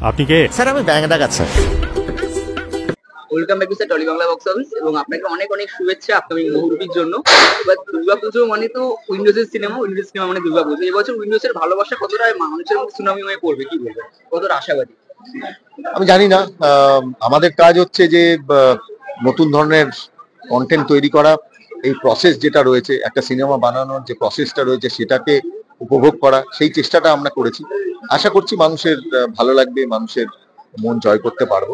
আপনি কে? স্যার আমি ব্যাংক ডাকাত sir. Welcome back to Tolly Bangla box office এবং আপনাকে অনেক অনেক শুভেচ্ছা আপকামিং বহুরূপীর জন্য। এবার দুর্গাপুজো মানে তো উইন্ডোজের সিনেমা, উইন্ডোজ সিনেমা মানে দুর্গাপুজো। এবছর উইন্ডোজের ভালোবাসা কতটা মানুষের সুনামি হয়ে পড়বে কি বলবেন, কতটা আশাবাদী? আমি জানি না, আমাদের কাজ হচ্ছে যে নতুন ধরনের কন্টেন্ট তৈরি করা। এই প্রসেস যেটা রয়েছে, একটা সিনেমা বানানোর যে প্রসেসটা রয়েছে সেটাকে উপভোগ করা, সেই চেষ্টাটা আমরা করেছি। আশা করছি মানুষের ভালো লাগবে, মানুষের মন জয় করতে পারবো।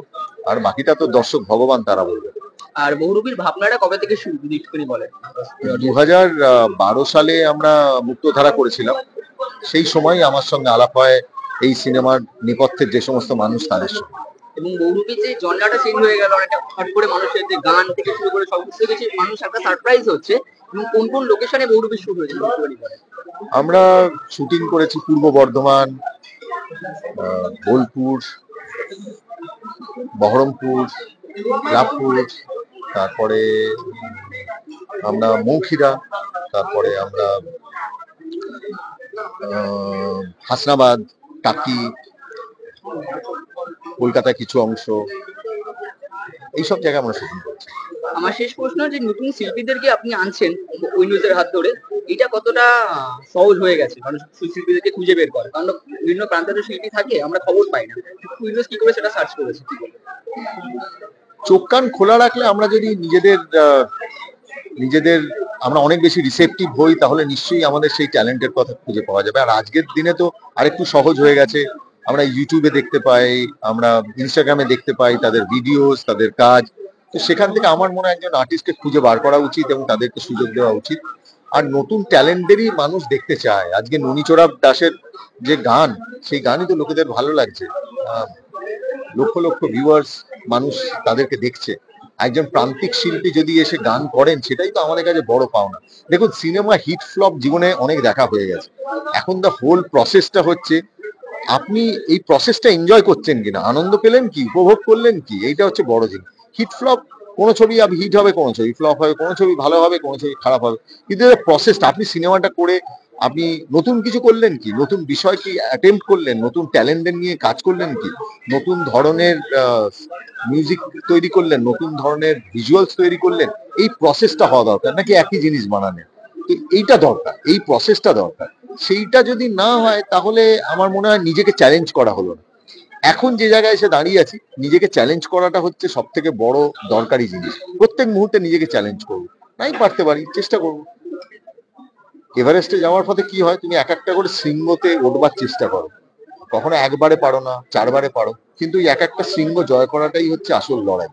আর বাকিটা তো দর্শক ভগবান, তারা বলবে। আর বহুরূপীর ভাবনাটা কবে থেকে শুরু যদি একটুখানি বলেন? 2012 সালে আমরা মুক্তধারা করেছিলাম। সেই সময় আমার সঙ্গে আলাপ হয় এই সিনেমার নেপথ্যের যে সমস্ত মানুষ, তাদের সঙ্গে। এবং বহুরূপীর যে জনরাটা চেঞ্জ হয়ে গেল অনেকটা, হট করে মানুষের যে গান থেকে শুরু করে সব কিছু দেখে মানুষ একটা সারপ্রাইজ হচ্ছে। এবং কোন কোন লোকেশনে বহুরূপী শুট হয়েছে একটুখানি বলেন? আমরা শুটিং করেছি পূর্ব বর্ধমান, বোলপুর, বহরমপুর, লাভপুর, তারপরে আমরা মৌখিরা, তারপরে আমরা হাসনাবাদ, টাকি, কলকাতায় কিছু অংশ, এইসব জায়গায় আমরা শুটিং করছি। আমার শেষ প্রশ্ন, যে নতুন শিল্পীদেরকে আপনি আনছেন উইন্ডোজের হাত ধরে, এটা কতটা সহজ হয়ে গেছে মানুষ শিল্পীদেরকে খুঁজে বের করে? কারণ বিভিন্ন প্রান্তের শিল্পী থাকে, আমরা খবর পাই না। উইন্ডোজ কি করে সেটা সার্চ করেছে? চোখ কান খোলা রাখলে, আমরা যদি নিজেদের আমরা অনেক বেশি রিসেপটিভ হই, তাহলে নিশ্চয়ই আমাদের সেই ট্যালেন্টের কথা খুঁজে পাওয়া যাবে। আর আজকের দিনে তো আরেকটু সহজ হয়ে গেছে। আমরা ইউটিউবে দেখতে পাই, আমরা ইনস্টাগ্রামে দেখতে পাই তাদের ভিডিওস, তাদের কাজ। তো সেখান থেকে আমার মনে হয় একজন আর্টিস্টকে খুঁজে বার করা উচিত এবং তাদেরকে সুযোগ দেওয়া উচিত। আর নতুন ট্যালেন্টেরই মানুষ দেখতে চায়। আজকে ননীচোড়াব দাসের যে গান, সেই গানই তো লোকেদের ভালো লাগছে। লক্ষ লক্ষ ভিউয়ার্স, মানুষ তাদেরকে দেখছে। একজন প্রান্তিক শিল্পী যদি এসে গান করেন, সেটাই তো আমাদের কাছে বড় পাওনা। দেখুন, সিনেমা হিট ফ্লপ জীবনে অনেক দেখা হয়ে গেছে। এখন দা হোল প্রসেসটা হচ্ছে আপনি এই প্রসেসটা এনজয় করছেন কিনা, আনন্দ পেলেন কি, উপভোগ করলেন কি, এইটা হচ্ছে বড় জিনিস। হিট ফ্লপ, কোনো ছবি হিট হবে, কোনো ছবি ফ্লপ হবে, কোনো ছবি ভালো হবে, কোনো ছবি খারাপ হবে। কিন্তু প্রসেসটা, আপনি সিনেমাটা করে আপনি নতুন কিছু করলেন কি, নতুন বিষয় কি অ্যাটেম্প্ট করলেন, নতুন ট্যালেন্টের নিয়ে কাজ করলেন কি, নতুন ধরনের মিউজিক তৈরি করলেন, নতুন ধরনের ভিজুয়ালস তৈরি করলেন। এই প্রসেসটা হওয়া দরকার, নাকি একই জিনিস বানানো। তো এইটা দরকার, এই প্রসেসটা দরকার। সেইটা যদি না হয়, তাহলে আমার মনে হয় নিজেকে চ্যালেঞ্জ করা হলো না। এখন যে জায়গায় এসে দাঁড়িয়ে আছি, নিজেকে চ্যালেঞ্জ করাটা হচ্ছে সব থেকে বড় দরকারি জিনিস। প্রত্যেক মুহূর্তে নিজেকে চ্যালেঞ্জ করবো, নাই পারতে পারি চেষ্টা করবো। এভারেস্টে যাওয়ার পথে কি হয়, তুমি এক একটা করে শৃঙ্গতে উঠবার চেষ্টা করো। কখনো একবারে পারো না, চারবারে পারো, কিন্তু এক একটা শৃঙ্গ জয় করাটাই হচ্ছে আসল লড়াই।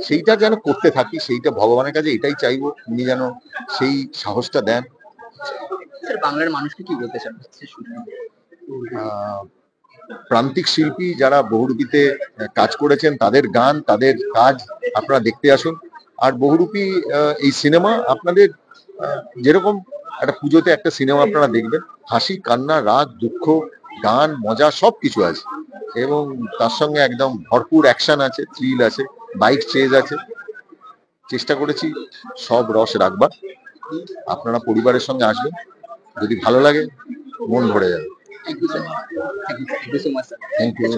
সেইটা যেন করতে থাকি, সেইটা ভগবানের কাছে এটাই চাইবো, উনি যেন সেই সাহসটা দেন। বাংলার মানুষকে কি বলতে চান? প্রান্তিক শিল্পী যারা বহুরূপীতে কাজ করেছেন, তাদের গান, তাদের কাজ আপনারা দেখতে আসুন। আর বহুরূপী এই সিনেমা আপনাদের, যেরকম একটা পুজোতে একটা সিনেমা আপনারা দেখবেন, হাসি, কান্না, রাগ, দুঃখ, গান, মজা সবকিছু আছে। এবং তার সঙ্গে একদম ভরপুর অ্যাকশন আছে, থ্রিল আছে, বাইক চেজ আছে। চেষ্টা করেছি সব রস রাখবার। আপনারা পরিবারের সঙ্গে আসবেন, যদি ভালো লাগে মন ভরে যাবে। Thank you, sir. Thank you so much, sir. Thank you.